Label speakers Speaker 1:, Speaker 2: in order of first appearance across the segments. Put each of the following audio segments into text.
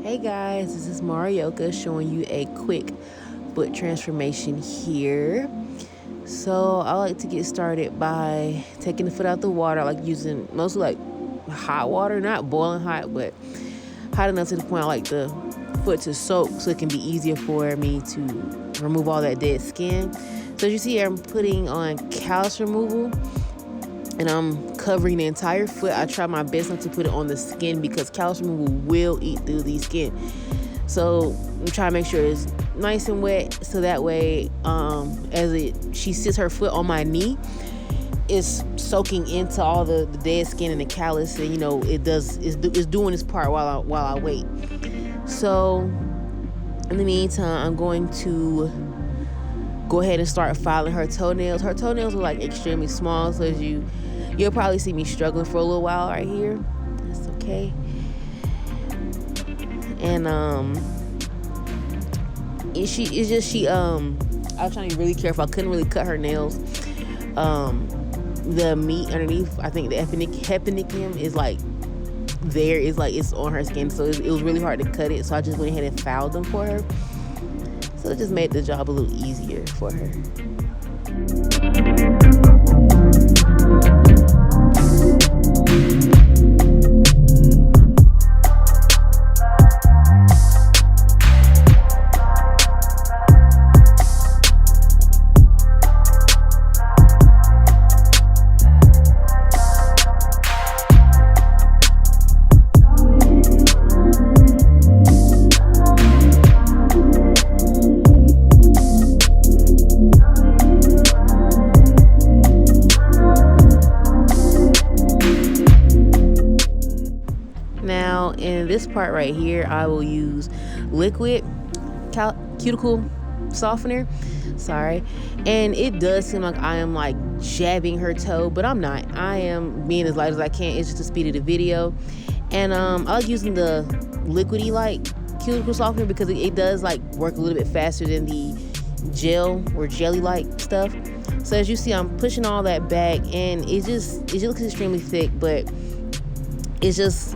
Speaker 1: Hey guys, this is Marioka showing you a quick foot transformation here. So I like to get started by taking the foot out the water. I like using mostly like hot water, not boiling hot, but hot enough to the point I like the foot to soak so it can be easier for me to remove all that dead skin. So as you see here, I'm putting on callus removal and I'm covering the entire foot. I try my best not to put it on the skin because callus removal will eat through the skin. So I'm trying to make sure it's nice and wet so that way she sits her foot on my knee, it's soaking into all the dead skin and the callus, and it's doing its part while I wait. So in the meantime, I'm going to go ahead and start filing her toenails. Her toenails are like extremely small, so you'll probably see me struggling for a little while right here. That's okay. And I was trying to be really careful. I couldn't really cut her nails. The meat underneath, I think the epinicium is like it's on her skin, so it was really hard to cut it. So I just went ahead and filed them for her. So it just made the job a little easier for her. Now in this part right here, I will use liquid cuticle softener. Sorry. And it does seem like I am like jabbing her toe, but I'm not. I am being as light as I can. It's just the speed of the video. And I like using the liquidy like cuticle softener because it does like work a little bit faster than the gel or jelly like stuff. So as you see, I'm pushing all that back, and it looks extremely thick, but it's just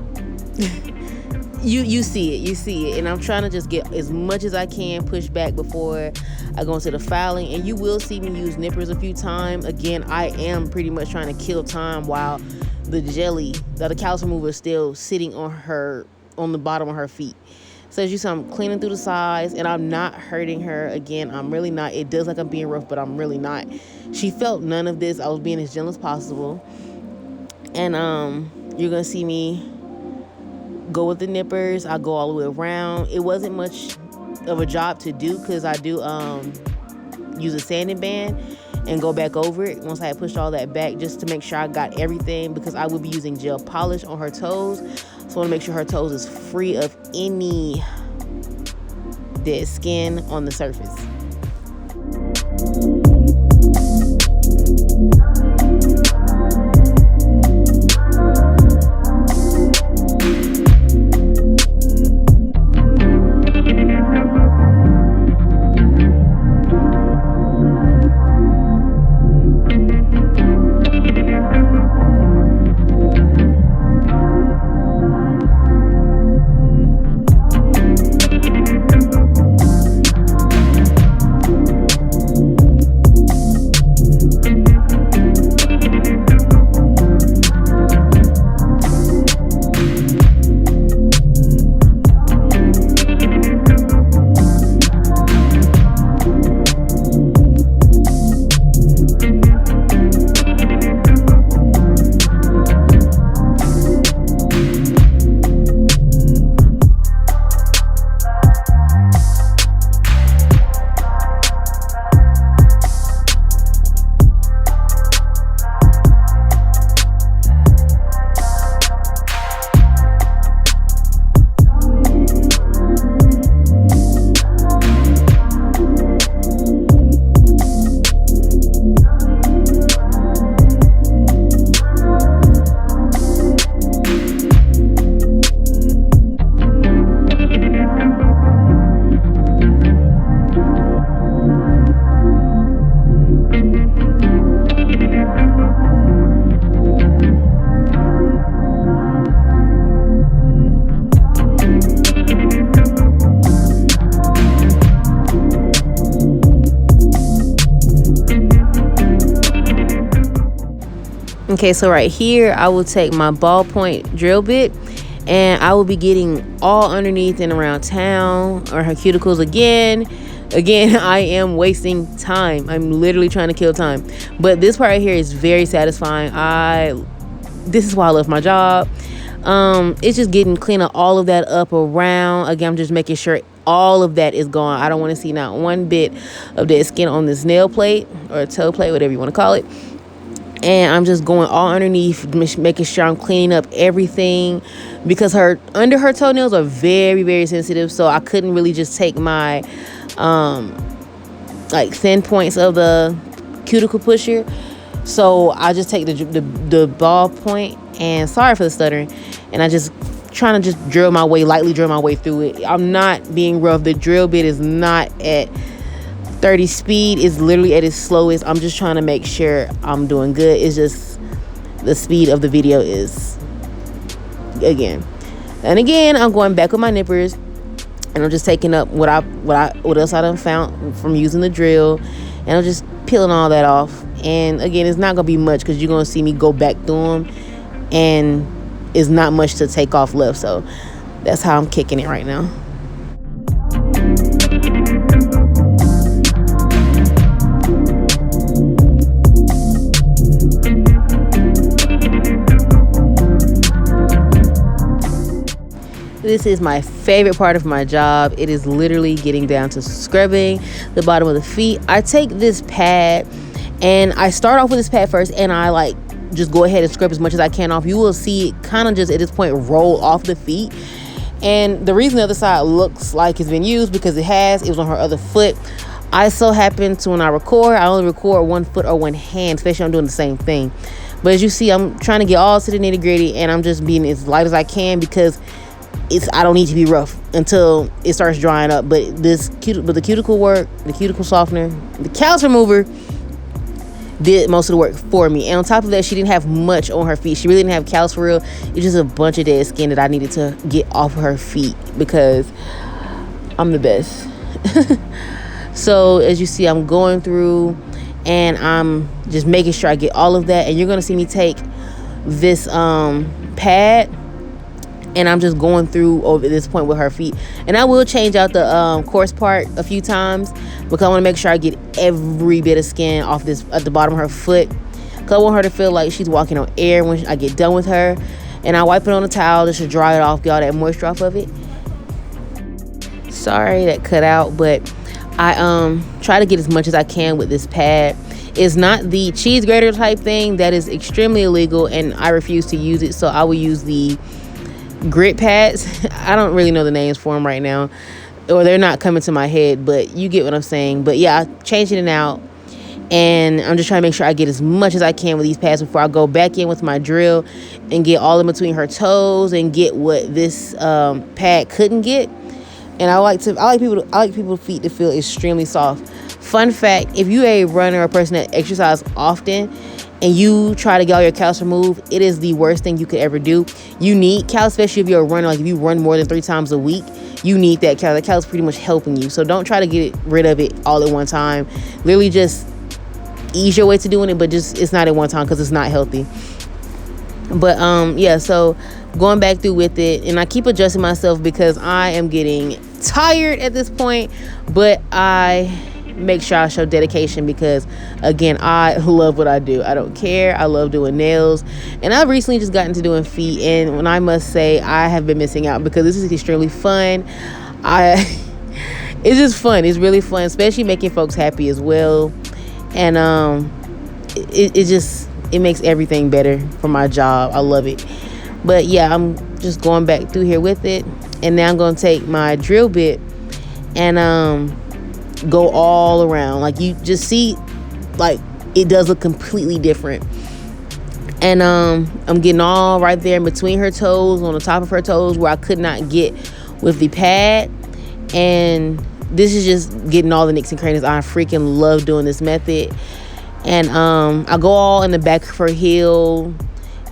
Speaker 1: you see it, and I'm trying to just get as much as I can pushed back before I go into the filing. And you will see me use nippers a few times. Again, I am pretty much trying to kill time while the callus remover is still sitting on the bottom of her feet. So as you see, I'm cleaning through the sides, and I'm not hurting her. Again, I'm really not. It does like I'm being rough, but I'm really not. She felt none of this. I was being as gentle as possible. And you're gonna see me go with the nippers. I go all the way around. It wasn't much of a job to do because I do use a sanding band and go back over it once I had pushed all that back, just to make sure I got everything, because I will be using gel polish on her toes. So I want to make sure her toes is free of any dead skin on the surface. Okay, so right here, I will take my ballpoint drill bit and I will be getting all underneath and around town or her cuticles again. Again, I am wasting time. I'm literally trying to kill time. But this part right here is very satisfying. This is why I love my job. It's just getting cleaning all of that up around. Again, I'm just making sure all of that is gone. I don't want to see not one bit of dead skin on this nail plate or toe plate, whatever you want to call it. And I'm just going all underneath, making sure I'm cleaning up everything, because under her toenails are very, very sensitive. So I couldn't really just take my like thin points of the cuticle pusher. So I just take the ball point, and sorry for the stuttering, and I just trying to just lightly drill my way through it. I'm not being rough. The drill bit is not at 30 speed. It's literally at its slowest. I'm just trying to make sure I'm doing good. It's just the speed of the video is again. And again, I'm going back with my nippers, and I'm just taking up what else I done found from using the drill, and I'm just peeling all that off. And again, it's not gonna be much because you're gonna see me go back through them, and it's not much to take off left. So that's how I'm kicking it right now. This is my favorite part of my job. It is literally getting down to scrubbing the bottom of the feet. I take this pad and I start off with this pad first, and I just go ahead and scrub as much as I can off. You will see it kind of just at this point roll off the feet. And the reason the other side looks like it's been used because it was on her other foot. I so happen to, when I record, I only record one foot or one hand, especially when I'm doing the same thing. But as you see, I'm trying to get all to the nitty gritty, and I'm just being as light as I can because I don't need to be rough until it starts drying up. But the cuticle work, the cuticle softener, the callus remover did most of the work for me. And on top of that, she didn't have much on her feet. She really didn't have callus for real. It's just a bunch of dead skin that I needed to get off of her feet because I'm the best. So as you see, I'm going through and I'm just making sure I get all of that. And you're gonna see me take this pad, and I'm just going through over this point with her feet. And I will change out the coarse part a few times because I want to make sure I get every bit of skin off this at the bottom of her foot. Because I want her to feel like she's walking on air when I get done with her. And I wipe it on a towel just to dry it off, get all that moisture off of it. Sorry that cut out, but I try to get as much as I can with this pad. It's not the cheese grater type thing. That is extremely illegal, and I refuse to use it. So I will use the grit pads. I don't really know the names for them right now, or they're not coming to my head, but you get what I'm saying. But yeah, I'm changing it out, and I'm just trying to make sure I get as much as I can with these pads before I go back in with my drill and get all in between her toes and get what this pad couldn't get. And I like people's feet to feel extremely soft. Fun fact, if you're a runner or a person that exercises often and you try to get all your callus removed, it is the worst thing you could ever do. You need callus, especially if you're a runner. Like if you run more than 3 times a week, you need that callus. That callus is pretty much helping you. So don't try to get rid of it all at one time. Literally just ease your way to doing it, but just it's not at one time because it's not healthy. But yeah, so going back through with it, and I keep adjusting myself because I am getting tired at this point, but I make sure I show dedication because again, I love what I do. I don't care. I love doing nails, and I've recently just gotten to doing feet, and when I must say I have been missing out because this is extremely fun. It's just fun. It's really fun, especially making folks happy as well. And it makes everything better for my job. I love it. But yeah, I'm just going back through here with it, and now I'm gonna take my drill bit and go all around. Like you just see, like it does look completely different. And I'm getting all right there in between her toes, on the top of her toes where I could not get with the pad. And this is just getting all the nicks and crannies. I freaking love doing this method. And I go all in the back of her heel,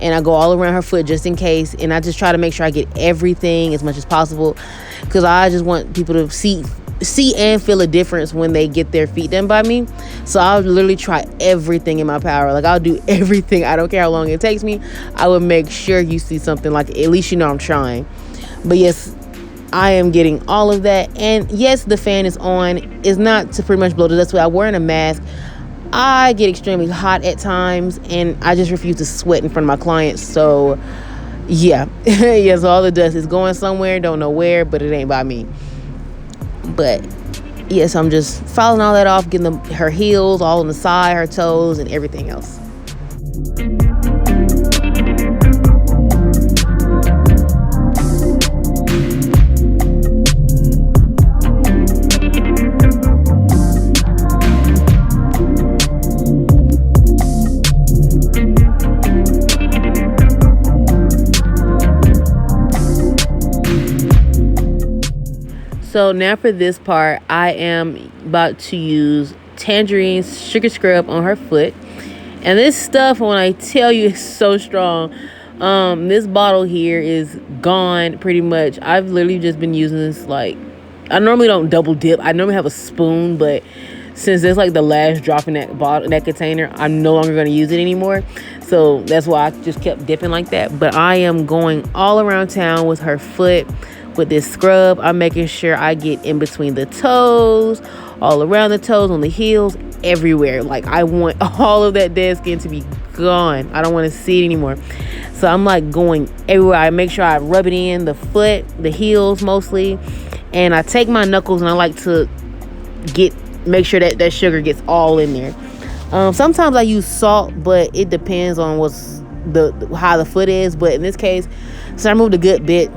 Speaker 1: and I go all around her foot just in case. And I just try to make sure I get everything as much as possible because I just want people to see see and feel a difference when they get their feet done by me. So I'll literally try everything in my power. Like, I'll do everything. I don't care how long it takes me. I will make sure you see something, like, at least you know I'm trying. But yes, I am getting all of that. And yes, the fan is on. It's not to pretty much blow the dust away. I'm wearing a mask. I get extremely hot at times, and I just refuse to sweat in front of my clients. So yeah. Yeah, so all the dust is going somewhere, don't know where, but it ain't by me. But yes, I'm just filing all that off, getting her heels all on the side, her toes, and everything else. So now for this part, I am about to use Tangerine Sugar Scrub on her foot. And this stuff, when I tell you, is so strong. This bottle here is gone pretty much. I've literally just been using this, like, I normally don't double dip. I normally have a spoon, but since it's like the last drop in that bottle, that container, I'm no longer going to use it anymore. So that's why I just kept dipping like that. But I am going all around town with her foot with this scrub. I'm making sure I get in between the toes, all around the toes, on the heels, everywhere. Like, I want all of that dead skin to be gone. I don't want to see it anymore. So I'm like going everywhere. I make sure I rub it in the foot, the heels mostly, and I take my knuckles and I like to make sure that sugar gets all in there. Sometimes I use salt, but it depends on how the foot is. But in this case, so I moved a good bit,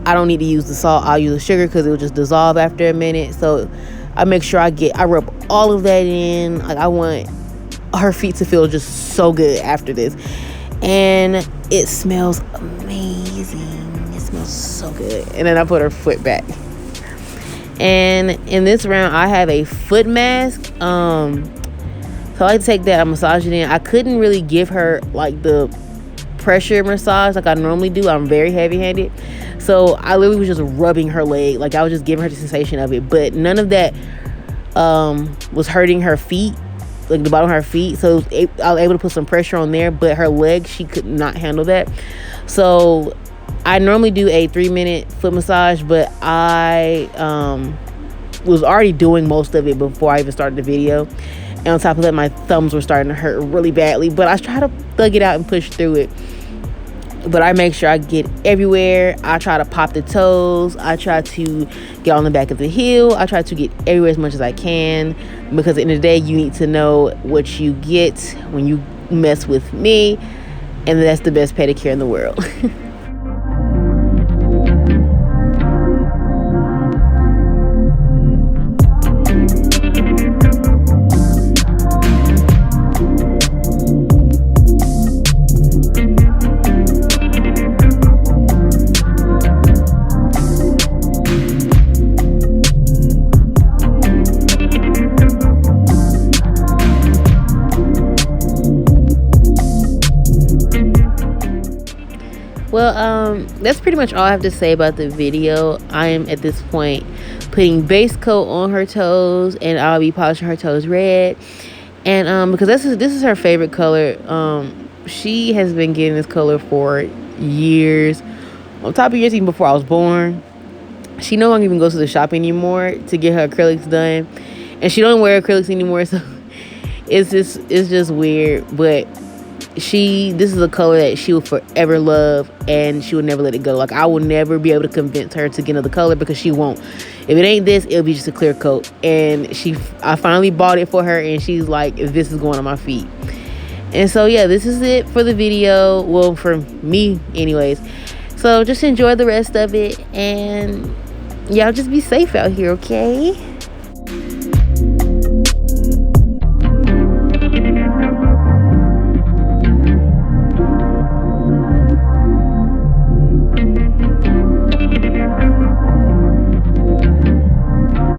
Speaker 1: I don't need to use the salt. I'll use the sugar because it will just dissolve after a minute. So I make sure I rub all of that in. Like, I want her feet to feel just so good after this. And it smells amazing. It smells so good. And then I put her foot back. And in this round, I have a foot mask. So I like to take that, I massage it in. I couldn't really give her like the pressure massage like I normally do. I'm very heavy-handed. So I literally was just rubbing her leg. Like, I was just giving her the sensation of it. But none of that was hurting her feet, like the bottom of her feet. So I was able to put some pressure on there. But her legs, she could not handle that. So I normally do a 3-minute foot massage. But I was already doing most of it before I even started the video. And on top of that, my thumbs were starting to hurt really badly. But I try to thug it out and push through it. But I make sure I get everywhere. I try to pop the toes. I try to get on the back of the heel. I try to get everywhere as much as I can. Because at the end of the day, you need to know what you get when you mess with me. And that's the best pedicure in the world. Well, that's pretty much all I have to say about the video. I am at this point putting base coat on her toes, and I'll be polishing her toes red. And because this is her favorite color. She has been getting this color for years, on top of years even before I was born. She no longer even goes to the shop anymore to get her acrylics done, and she don't wear acrylics anymore. So it's just weird, but this is a color that she will forever love, and she will never let it go. Like, I will never be able to convince her to get another color, because she won't. If it ain't this, it'll be just a clear coat. And I finally bought it for her, and she's like, this is going on my feet. And so yeah, this is it for the video. Well, for me anyways. So just enjoy the rest of it, and y'all just be safe out here, okay?